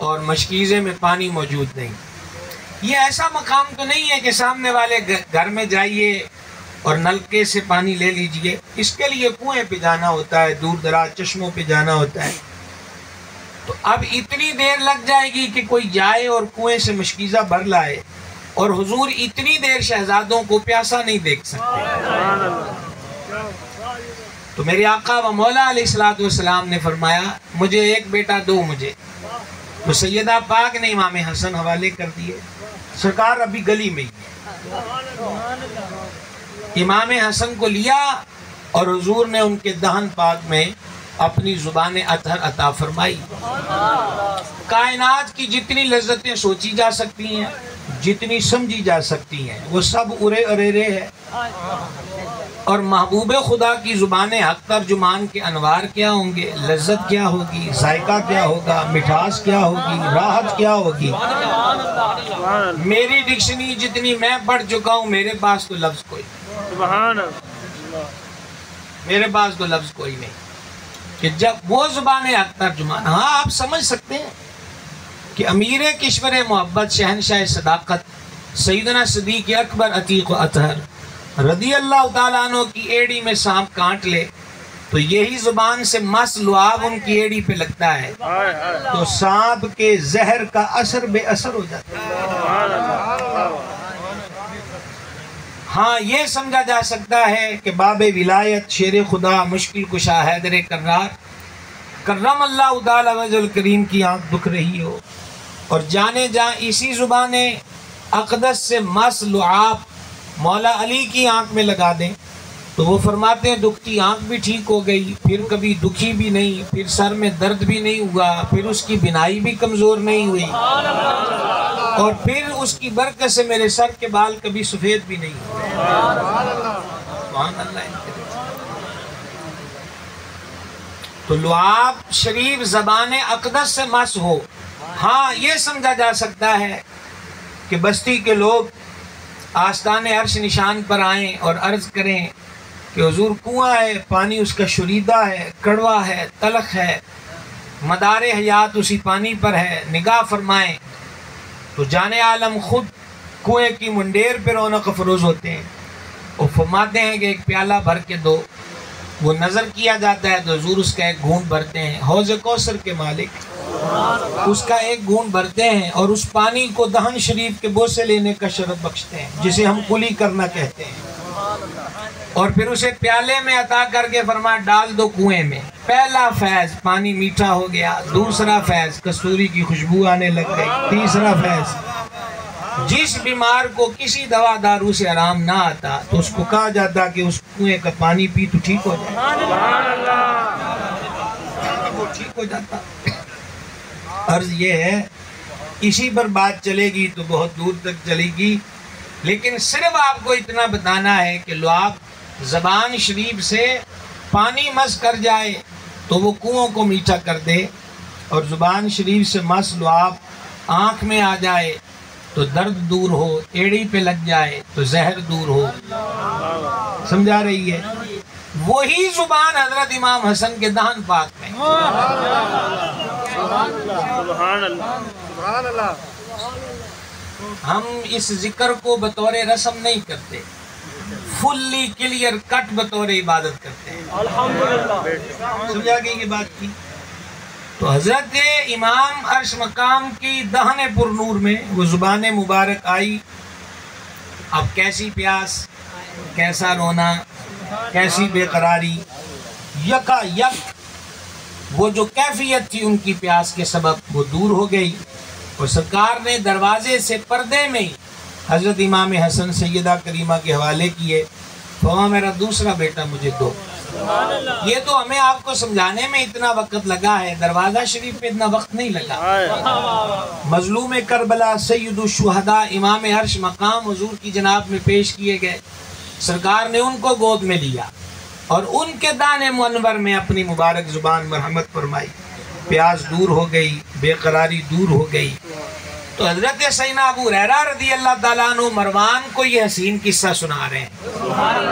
اور مشکیزے میں پانی موجود نہیں۔ یہ ایسا مقام تو نہیں ہے کہ سامنے والے گھر میں جائیے اور نلکے سے پانی لے لیجئے، اس کے لیے کنویں پہ جانا ہوتا ہے، دور دراز چشموں پہ جانا ہوتا ہے۔ تو اب اتنی دیر لگ جائے گی کہ کوئی جائے اور کنویں سے مشکیزہ بھر لائے، اور حضور اتنی دیر شہزادوں کو پیاسا نہیں دیکھ سکتے۔ تو میرے آقا و مولا علیہ السلام نے فرمایا مجھے ایک بیٹا دو مجھے۔ تو سیدہ پاک نے امام حسن حوالے کر دیے، سرکار ابھی گلی میں ہی ہے۔ امام حسن کو لیا اور حضور نے ان کے دہن پاک میں اپنی زبان اطہر عطا فرمائی۔ کائنات کی جتنی لذتیں سوچی جا سکتی ہیں، جتنی سمجھی جا سکتی ہیں، وہ سب ارے ارے ہے، اور محبوب خدا کی زبان حق ترجمان کے انوار کیا ہوں گے، لذت کیا ہوگی، ذائقہ کیا ہوگا، مٹھاس کیا ہوگی، راحت کیا ہوگی۔ میری ڈکشنری جتنی میں پڑھ چکا ہوں، میرے پاس تو لفظ کوئی نہیں کہ جب وہ زبان حق ترجمان۔ ہاں آپ سمجھ سکتے ہیں کہ امیر کشور محبت، شہنشاہ صداقت، سیدنا صدیق اکبر عتیق و اطہر رضی اللہ تعالیٰ عنہ کی ایڑی میں سانپ کانٹ لے تو یہی زبان سے مس لعاب ان کی ایڑی پہ لگتا ہے تو سانپ کے زہر کا اثر بے اثر ہو جاتا ہے۔ ہاں یہ سمجھا جا سکتا ہے کہ باب ولایت شیر خدا مشکل کشا حیدر کرار کرم اللہ تعالیٰ وجہ الکریم کی آنکھ دکھ رہی ہو، اور جانے جہاں اسی زبان اقدس سے مس لعاب مولا علی کی آنکھ میں لگا دیں تو وہ فرماتے ہیں دکھتی آنکھ بھی ٹھیک ہو گئی، پھر کبھی دکھی بھی نہیں، پھر سر میں درد بھی نہیں ہوا، پھر اس کی بینائی بھی کمزور نہیں ہوئی، اور پھر اس کی برکت سے میرے سر کے بال کبھی سفید بھی نہیں ہوئے۔ سبحان اللہ۔ تو لعاب شریف زبان اقدس سے مس ہو، ہاں یہ سمجھا جا سکتا ہے کہ بستی کے لوگ آستان عرش نشان پر آئیں اور عرض کریں کہ حضور کنواں ہے، پانی اس کا شریدہ ہے، کڑوا ہے، تلخ ہے، مدار حیات اسی پانی پر ہے، نگاہ فرمائیں تو جان عالم خود کنویں کی منڈیر پہ رونق افروز ہوتے ہیں۔ وہ فرماتے ہیں کہ ایک پیالہ بھر کے دو، وہ نظر کیا جاتا ہے تو حضور اس کا ایک گھونٹ بھرتے ہیں، حوض کوثر کے مالک اس کا ایک گھونٹ بھرتے ہیں اور اس پانی کو دہن شریف کے بوسے لینے کا شرف بخشتے ہیں، جسے ہم کلی کرنا کہتے ہیں، اور پھر اسے پیالے میں عطا کر کے فرمایا ڈال دو کنویں میں۔ پہلا فیض پانی میٹھا ہو گیا، دوسرا فیض کستوری کی خوشبو آنے لگ گئی، تیسرا فیض جس بیمار کو کسی دوا دارو سے آرام نہ آتا تو اس کو کہا جاتا کہ اس کنویں کا پانی پی تو ٹھیک ہو جائے، وہ ٹھیک ہو جاتا۔ عرض یہ ہے اسی پر بات چلے گی تو بہت دور تک چلے گی، لیکن صرف آپ کو اتنا بتانا ہے کہ لعاب زبان شریف سے پانی مس کر جائے تو وہ کنووں کو میٹھا کر دے، اور زبان شریف سے مس لعاب آنکھ میں آ جائے تو درد دور ہو، ایڑی پہ لگ جائے تو زہر دور ہو۔ سمجھا رہی ہے؟ وہی زبان حضرت امام حسن کے دہن پاک میں۔ سبحان اللہ۔ ہم اس ذکر کو بطور رسم نہیں کرتے، فلی کلیئر کٹ بطور عبادت کرتے ہیں۔ سمجھا گئی یہ بات کی؟ تو حضرت امام عرش مقام کی دہن پر نور میں وہ زبان مبارک آئی۔ اب کیسی پیاس، کیسا رونا، کیسی بے قراری، یکا یک وہ جو کیفیت تھی ان کی پیاس کے سبب وہ دور ہو گئی، اور سرکار نے دروازے سے پردے میں ہی حضرت امام حسن سیدہ کریمہ کے حوالے کیے، فرمایا میرا دوسرا بیٹا مجھے دو۔ یہ تو ہمیں آپ کو سمجھانے میں اتنا وقت لگا ہے، دروازہ شریف پہ اتنا وقت نہیں لگا۔ مظلوم کربلا سید الشہداء امام عرش مقام حضور کی جناب میں پیش کیے گئے، سرکار نے ان کو گود میں لیا اور ان کے دانے منور میں اپنی مبارک زبان مرحمت فرمائی، پیاس دور ہو گئی، بے قراری دور ہو گئی۔ تو حضرت سیدنا ابو ہریرہ رضی اللہ تعالیٰ عنہ مروان کو یہ حسین قصہ سنا رہے ہیں،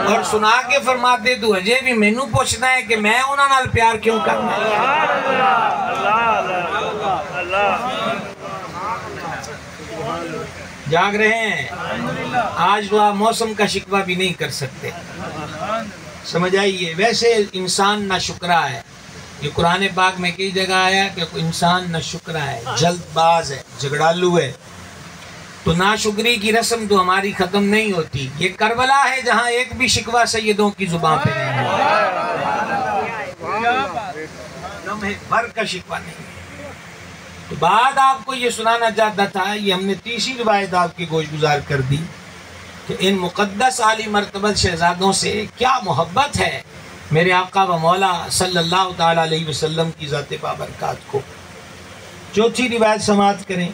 اور سنا کے فرماتے تو اجے بھی مینوں پوچھنا ہے کہ میں انہاں نال پیار کیوں کرنا ہے۔ جاگ رہے ہیں؟ آج تو آپ موسم کا شکوہ بھی نہیں کر سکتے، سمجھ آئیے۔ ویسے انسان ناشکرا ہے، یہ قرآن پاک میں کئی جگہ آیا کہ انسان ناشکرا ہے، جلد باز ہے، جھگڑالو ہے۔ تو ناشکری کی رسم تو ہماری ختم نہیں ہوتی۔ یہ کربلا ہے جہاں ایک بھی شکوہ سیدوں کی زبان پہ نہیں ہے، لمحے بھر کا شکوہ نہیں ہے۔ تو بعد آپ کو یہ سنانا چاہتا تھا، یہ ہم نے تیسری روایت آپ کی گوش گزار کر دی کہ ان مقدس عالی مرتبہ شہزادوں سے کیا محبت ہے میرے آقا و مولا صلی اللہ تعالیٰ علیہ وسلم کی ذات بابرکات کو۔ چوتھی روایت سماعت کریں۔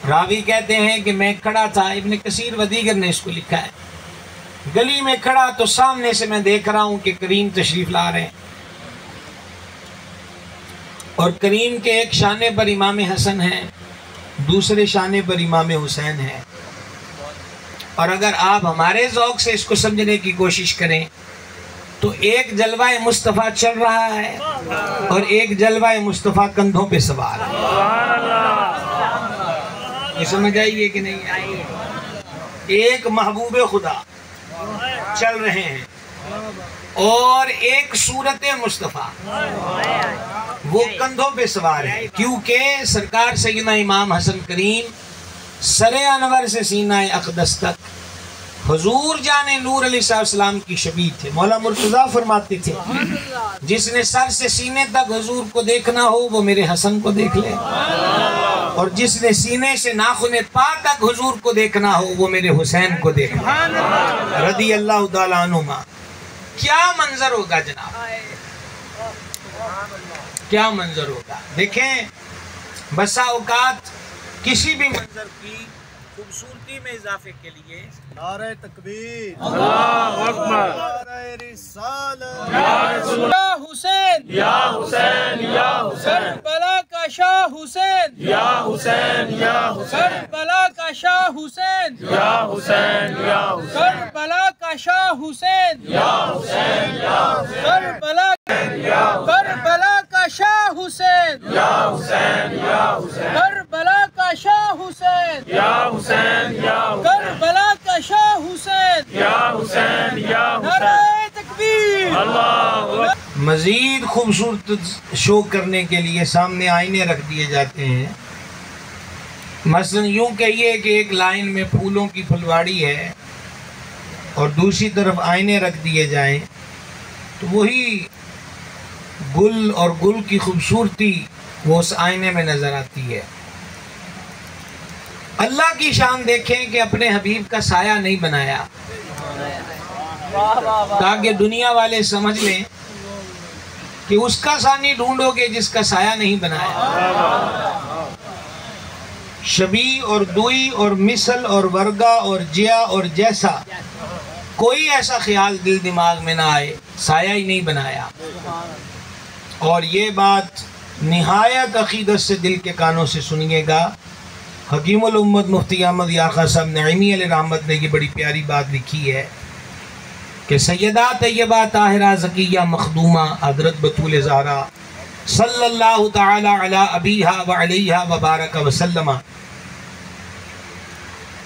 راوی کہتے ہیں کہ میں کھڑا تھا، ابن کثیر و دیگر نے اس کو لکھا ہے، گلی میں کھڑا تو سامنے سے میں دیکھ رہا ہوں کہ کریم تشریف لا رہے ہیں، اور کریم کے ایک شانے پر امام حسن ہے، دوسرے شانے پر امام حسین ہے۔ اور اگر آپ ہمارے ذوق سے اس کو سمجھنے کی کوشش کریں تو ایک جلوہ مصطفیٰ چل رہا ہے اور ایک جلوہ مصطفیٰ کندھوں پہ سوار ہے۔ یہ سمجھ آئیے کہ نہیں آئیے؟ ایک محبوب خدا چل رہے ہیں اور ایک صورت مصطفیٰ وہ کندھوں پہ سوار ہے، کیونکہ سرکار سیدنا امام حسن کریم سر انور سے سینہ اقدس تک حضور جان نور علیہ السلام کی شبیہ تھے۔ مولا مرتضیٰ فرماتے تھے جس نے سر سے سینے تک حضور کو دیکھنا ہو وہ میرے حسن کو دیکھ لے، اور جس نے سینے سے ناخن پا تک حضور کو دیکھنا ہو وہ میرے حسین کو دیکھ لے، رضی اللہ تعالیٰ عنہما۔ کیا منظر ہوگا جناب، کیا منظر ہوگا۔ دیکھیں بسا اوقات کسی بھی منظر کی خوبصورتی میں اضافے کے لیے نعرہ تکبیر، اللہ اکبر، نعرہ رسالت، یا رسول شاہ حسین، یا حسین یا حسین، کربلا کا شاہ حسین، یا حسین یا حسین، کربلا کا شاہ حسین، یا حسین یا حسین، کربلا کا شاہ حسین، یا حسین یا حسین، کربلا کربلا کا شاہ حسین، یا حسین یا حسین، کربلا کا شاہ حسین، یا حسین یا حسین، کربلا کا شاہ حسین، یا حسین یا حسین، نعرہ تکبیر۔ اللہ اکبر۔ مزید خوبصورت شو کرنے کے لیے سامنے آئینے رکھ دیے جاتے ہیں۔ مثلا یوں کہیے کہ ایک لائن میں پھولوں کی پھلواڑی ہے اور دوسری طرف آئینے رکھ دیے جائیں تو وہی گل اور گل کی خوبصورتی وہ اس آئینے میں نظر آتی ہے۔ اللہ کی شان دیکھیں کہ اپنے حبیب کا سایہ نہیں بنایا تاکہ دنیا والے سمجھ لیں کہ اس کا ثانی ڈھونڈو گے جس کا سایہ نہیں بنایا۔ شبیہ اور دوئی اور مثل اور ورگا اور جیا اور جیسا کوئی ایسا خیال دل دماغ میں نہ آئے، سایہ ہی نہیں بنایا۔ اور یہ بات نہایت عقیدت سے دل کے کانوں سے سنیے گا۔ حکیم الامت مفتی احمد یارخا صاحب نعیمی علیہ رحمت نے یہ بڑی پیاری بات لکھی ہے کہ سیدہ طیبہ طاہرہ زکیہ مخدومہ حضرت بطول زہرا صلی اللہ تعالی علی ابیہا و علیہا وبارک وسلم،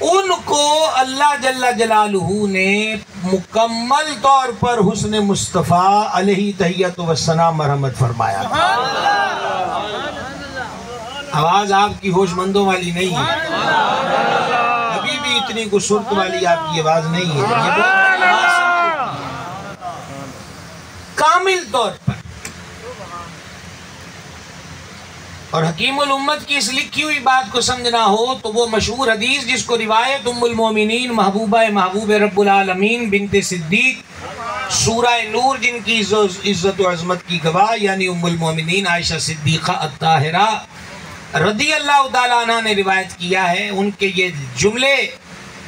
ان کو اللہ جل جلالہ نے مکمل طور پر حسن مصطفیٰ علیہ تحیت و ثنا مرحمت فرمایا۔ آواز آپ کی ہوش مندوں والی نہیں ہے، ابھی بھی اتنی گسرت والی آپ کی آواز نہیں ہے، یہ کامل طور پر۔ اور حکیم الامت کی اس لکھی ہوئی بات کو سمجھنا ہو تو وہ مشہور حدیث جس کو روایت ام المومنین محبوبہ محبوب رب العالمین بنت صدیق سورہ نور جن کی عزت و عظمت کی گواہ یعنی ام المومنین عائشہ صدیقہ الطاہرہ رضی اللہ تعالیٰ عنہ نے روایت کیا ہے، ان کے یہ جملے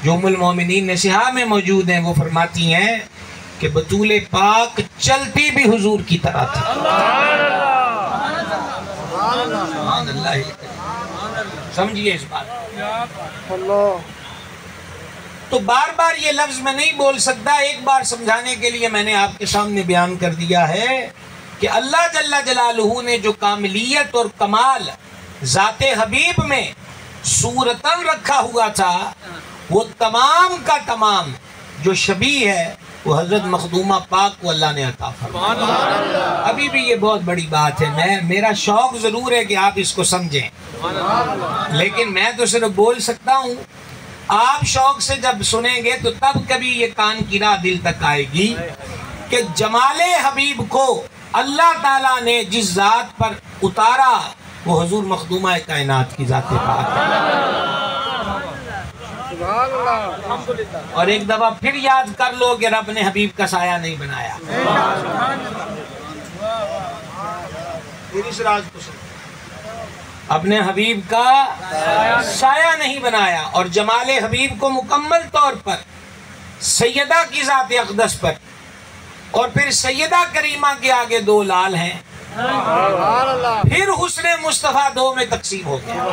جو ام المومنین نصیحہ میں موجود ہیں وہ فرماتی ہیں کہ بطول پاک چلتی بھی حضور کی طرح تھی۔ سبحان اللہ، سمجھئے اس بات۔ تو بار بار یہ لفظ میں نہیں بول سکتا، ایک بار سمجھانے کے لیے میں نے آپ کے سامنے بیان کر دیا ہے کہ اللہ جل جلالہ نے جو کاملیت اور کمال ذات حبیب میں صورتن رکھا ہوا تھا، وہ تمام کا تمام جو شبیہ ہے وہ حضرت مخدومہ پاک کو اللہ نے عطا فرمایا۔ ابھی بھی یہ بہت بڑی بات ہے، میرا شوق ضرور ہے کہ آپ اس کو سمجھیں، لیکن میں تو صرف بول سکتا ہوں، آپ شوق سے جب سنیں گے تو تب کبھی یہ کان کی راہ دل تک آئے گی کہ جمال حبیب کو اللہ تعالیٰ نے جس ذات پر اتارا وہ حضور مخدومہ کائنات کی ذات پاک ہے۔ اور ایک دفعہ پھر یاد کر لو کہ رب نے حبیب کا سایہ نہیں بنایا۔ اس راز کو اپنے حبیب کا سایہ نہیں بنایا، اور جمال حبیب کو مکمل طور پر سیدہ کی ذات اقدس پر اور پھر سیدہ کریمہ کے آگے دو لال ہیں، پھر حسن مصطفیٰ دو میں تقسیم ہو گیا۔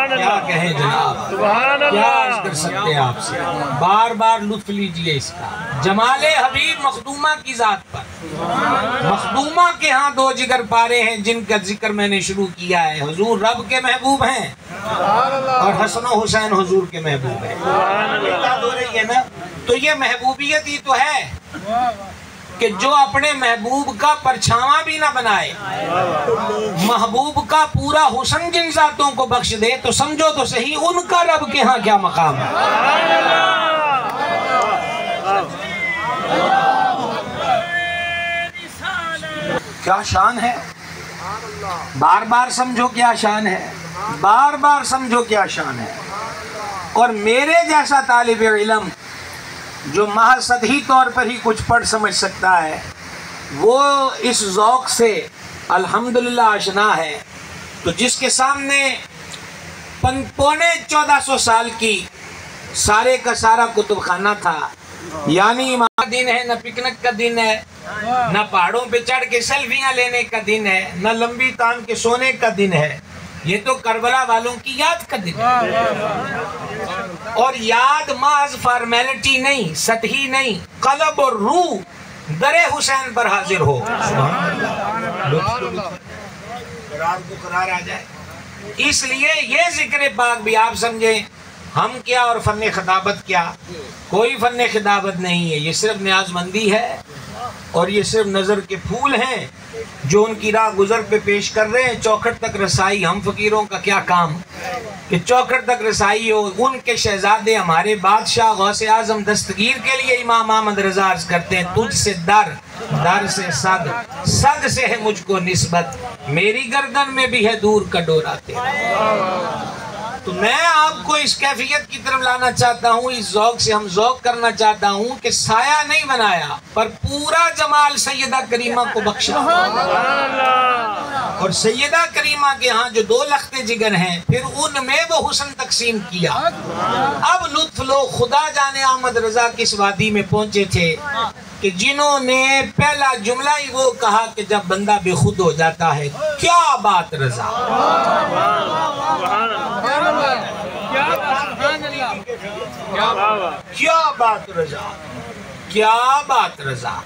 کیا کہیں جناب، کیا عرض کر سکتے ہیں آپ سے، بار بار لطف لیجئے اس کا۔ جمال حبیب مخدومہ کی ذات پر، مخدومہ کے ہاں دو جگر پارے ہیں جن کا ذکر میں نے شروع کیا ہے، حضور رب کے محبوب ہیں اور حسن و حسین حضور کے محبوب ہیں۔ یاد ہو رہی ہے نا؟ تو یہ محبوبیت ہی تو ہے کہ جو اپنے محبوب کا پرچھاواں بھی نہ بنائے، محبوب کا پورا حسن جن ذاتوں کو بخش دے، تو سمجھو تو صحیح ان کا رب کے ہاں کیا مقام ہے۔ کیا شان ہے، بار بار سمجھو کیا شان ہے، بار بار سمجھو کیا شان ہے۔ اور میرے جیسا طالب علم جو محض سطحی طور پر ہی کچھ پڑھ سمجھ سکتا ہے، وہ اس ذوق سے الحمدللہ آشنا ہے، تو جس کے سامنے پونے 1400 سال کی سارے کا سارا کتب خانہ تھا، یعنی امام کا دن ہے، نہ پکنک کا دن ہے، نہ پہاڑوں پہ چڑھ کے سیلفیاں لینے کا دن ہے، نہ لمبی تان کے سونے کا دن ہے، یہ تو کربلا والوں کی یاد کا دن ہے۔ اور یاد محض فارمیلٹی نہیں، سطحی نہیں، قلب اور روح در حسین پر حاضر ہو، قرار کو قرار آ جائے۔ اس لیے یہ ذکر پاک بھی آپ سمجھیں، ہم کیا اور فن خطابت کیا، کوئی فن خطابت نہیں ہے، یہ صرف نیاز مندی ہے، اور یہ صرف نظر کے پھول ہیں جو ان کی راہ گزر پہ پیش کر رہے ہیں۔ چوکھٹ تک رسائی ہم فقیروں کا کیا کام کہ چوکھٹ تک رسائی ہو۔ ان کے شہزادے ہمارے بادشاہ غوث اعظم دستگیر کے لیے امام احمد رضا عرض کرتے ہیں، تجھ سے در، در سے صد، صد سے ہے مجھ کو نسبت، میری گردن میں بھی ہے دور کا ڈورا تیرا۔ تو میں آپ کو اس کیفیت کی طرف لانا چاہتا ہوں، اس ذوق سے ہم ذوق کرنا چاہتا ہوں کہ سایہ نہیں بنایا پر پورا جمال سیدہ کریمہ کو بخشا، اور سیدہ کریمہ کے ہاں جو دو لخت جگر ہیں پھر ان میں وہ حسن تقسیم کیا۔ اب لطف لو، خدا جانے احمد رضا کس وادی میں پہنچے تھے کہ جنہوں نے پہلا جملہ ہی وہ کہا کہ جب بندہ بے خود ہو جاتا ہے، کیا بات رضا، کیا بات رضا، کیا بات رضا،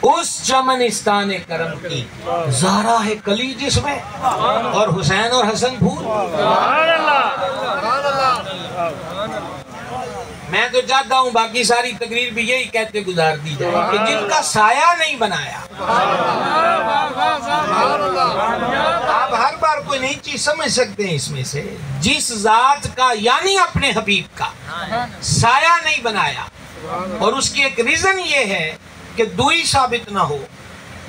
اس چمنستان کرم کی زہرا ہے کلی جس میں، اور حسین اور حسن پھول۔ میں تو چاہتا ہوں باقی ساری تقریر بھی یہی کہتے گزار دی جائے کہ جن کا سایہ نہیں بنایا۔ آپ ہر بار کوئی نئی چیز سمجھ سکتے ہیں اس میں سے، جس ذات کا یعنی اپنے حبیب کا سایہ نہیں بنایا، اور اس کی ایک ریزن یہ ہے کہ دوئی ثابت نہ ہو،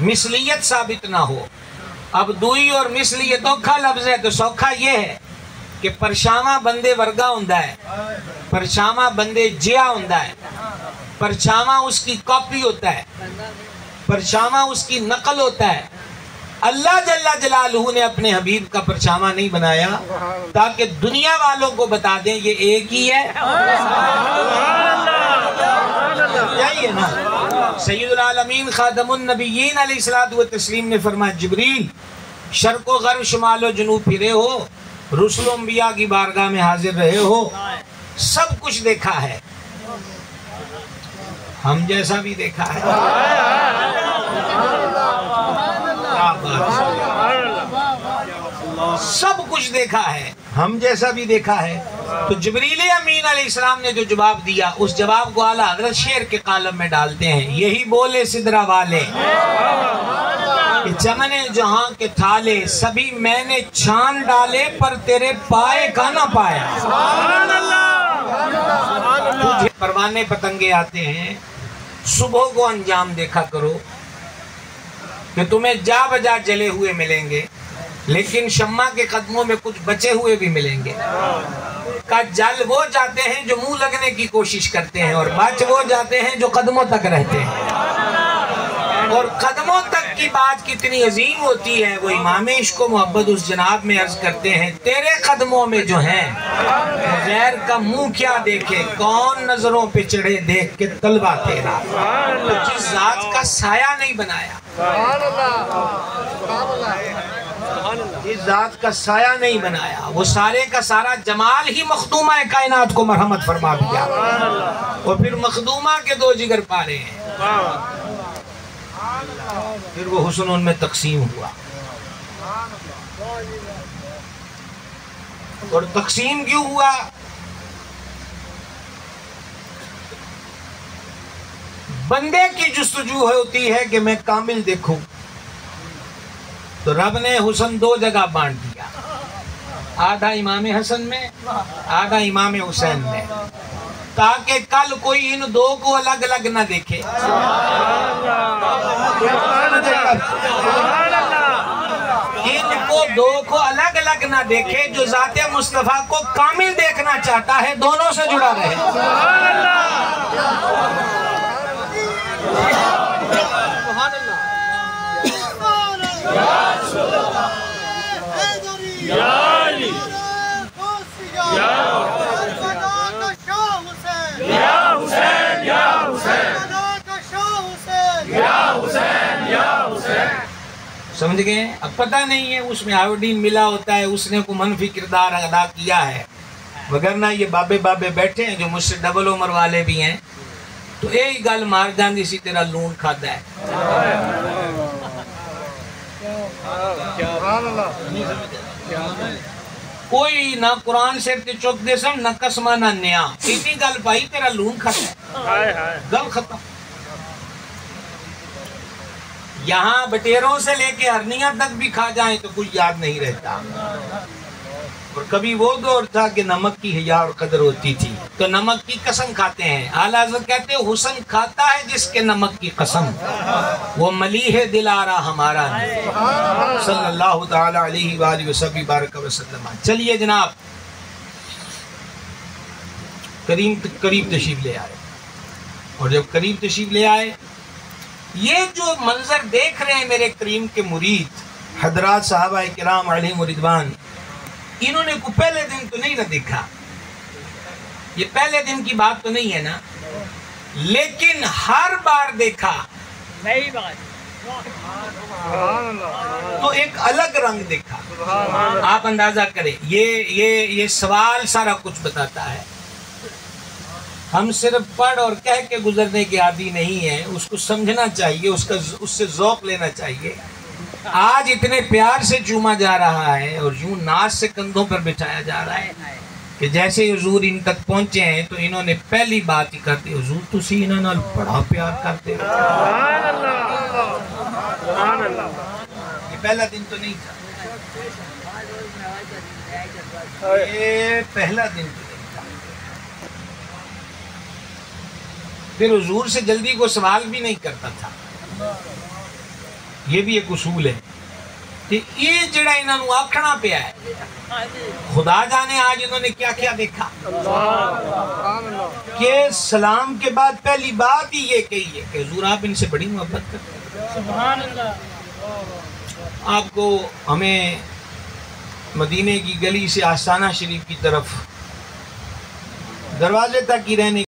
مثلیت ثابت نہ ہو۔ اب دوئی اور مثلیت اوکھا لفظ ہے تو سوکھا یہ ہے کہ پرچھاواں بندے ورگا ہوندا ہے، پرچھاواں بندے جیا ہوندا ہے، پرچھاواں اس کی کاپی ہوتا ہے، پرچھاواں اس کی نقل ہوتا ہے۔ اللہ جل جلالہ نے اپنے حبیب کا پرچھاواں نہیں بنایا تاکہ دنیا والوں کو بتا دیں یہ ایک ہی ہے۔ یہی ہے نا، سید العالمین خاتم النبیین علیہ الصلوۃ والتسلیم نے فرمایا، جبریل شرق و غرب شمال و جنوب پھرے ہو، رسل و انبیاء کی بارگاہ میں حاضر رہے ہو، سب کچھ دیکھا ہے، ہم جیسا بھی دیکھا ہے۔ سب کچھ دیکھا ہے، ہم جیسا بھی دیکھا ہے۔ تو جبریل امین علیہ السلام نے جو جواب دیا، اس جواب کو اعلیٰ حضرت شعر کے کالم میں ڈالتے ہیں، یہی بولے سدرا والے کہ چمن جہاں کے تھالے سبھی میں نے چھان ڈالے پر تیرے پائے کا نہ پایا۔ تجھے پروانے پتنگے آتے ہیں، صبح کو انجام دیکھا کرو کہ تمہیں جا بجا جلے ہوئے ملیں گے، لیکن شمع کے قدموں میں کچھ بچے ہوئے بھی ملیں گے۔ کا جل وہ جاتے ہیں جو منہ لگنے کی کوشش کرتے ہیں، اور بچ وہ جاتے ہیں جو قدموں تک رہتے ہیں۔ اور قدموں تک کی بات کتنی عظیم ہوتی ہے، وہ امام عشق و محبت اس جناب میں عرض کرتے ہیں، تیرے قدموں میں جو ہیں غیر کا منہ کیا دیکھے، کون نظروں پہ چڑھے دیکھ کے طلبہ تیرا۔ تو جس ذات کا سایہ نہیں بنایا، اس ذات کا سایہ نہیں بنایا، وہ سارے کا سارا جمال ہی مخدومہ کائنات کو مرحمت فرما دیا، اور پھر مخدومہ کے دو جگر پارے ہیں، پھر وہ حسن ان میں تقسیم ہوا۔ اور تقسیم کیوں ہوا؟ بندے کی جستجو ہوتی ہے کہ میں کامل دیکھوں، تو رب نے حسن دو جگہ بانٹ دیا، آدھا امام حسن میں، آدھا امام حسین میں، تاکہ کل کوئی ان دو کو الگ الگ نہ دیکھے۔ ان کو دو کو الگ الگ نہ دیکھے، جو ذات مصطفیٰ کو کامل دیکھنا چاہتا ہے دونوں سے جڑا رہے۔ سمجھ گئے؟ اب پتہ نہیں ہے اس میں آیوڈین ملا ہوتا ہے، اس نے کو منفی کردار ادا کیا ہے، وگرنہ یہ بابے بیٹھے ہیں جو مجھ سے ڈبل عمر والے بھی ہیں، تو ایک گل مار جان اسی طرح لون کھاتا ہے۔ کوئی نہ قرآن سے چوک دے سم نہ قسمہ نہ نیا، اتنی گل پائی تیرا لون کھاتا ہے، گل ختم۔ یہاں بٹیروں سے لے کے ہرنیاں تک بھی کھا جائیں تو کوئی یاد نہیں رہتا۔ اور کبھی وہ دور تھا کہ نمک کی حیا اور قدر ہوتی تھی، تو نمک کی قسم کھاتے ہیں۔ اعلیٰ حضرت کہتے ہیں حسن کھاتا ہے جس کے نمک کی قسم، وہ ملیح دل آرا ہمارا نہیں۔ صلی اللہ تعالی علیہ وآلہ وسلم بارک وسلم۔ چلیے جناب، قریب تشریف لے آئے، اور جب قریب تشریف لے آئے، یہ جو منظر دیکھ رہے ہیں میرے کریم کے مرید حضرات صحابہ کرام علیہم رضوان، انہوں نے کو پہلے دن تو نہیں نہ دیکھا، یہ پہلے دن کی بات تو نہیں ہے نا، لیکن ہر بار دیکھا نئی بات تو ایک الگ رنگ دیکھا۔ آپ اندازہ کریں، یہ سوال سارا کچھ بتاتا ہے۔ ہم صرف پڑھ اور کہہ کے گزرنے کے عادی نہیں ہیں، اس کو سمجھنا چاہیے، اس سے ذوق لینا چاہیے۔ آج اتنے پیار سے چوما جا رہا ہے اور یوں ناز سے کندھوں پر بچھایا جا رہا ہے کہ جیسے حضور ان تک پہنچے ہیں تو انہوں نے پہلی بات ہی کرتے، حضور تسی انہاں نال بڑا پیار کرتے ہو۔ یہ پہلا دن تو نہیں تھا، یہ پہلا دن تو نہیں تھا۔ پھر حضور سے جلدی کو سوال بھی نہیں کرتا تھا، یہ بھی ایک اصول ہے کہ یہ جڑا انہوں نے آکھنا پیا ہے، خدا جانے آج انہوں نے کیا کیا دیکھا کہ سلام کے بعد پہلی بات ہی یہ کہی ہے کہ حضور آپ ان سے بڑی محبت کرتے ہیں۔ سبحان اللہ۔ آپ کو ہمیں مدینے کی گلی سے آستانہ شریف کی طرف دروازے تک ہی رہنے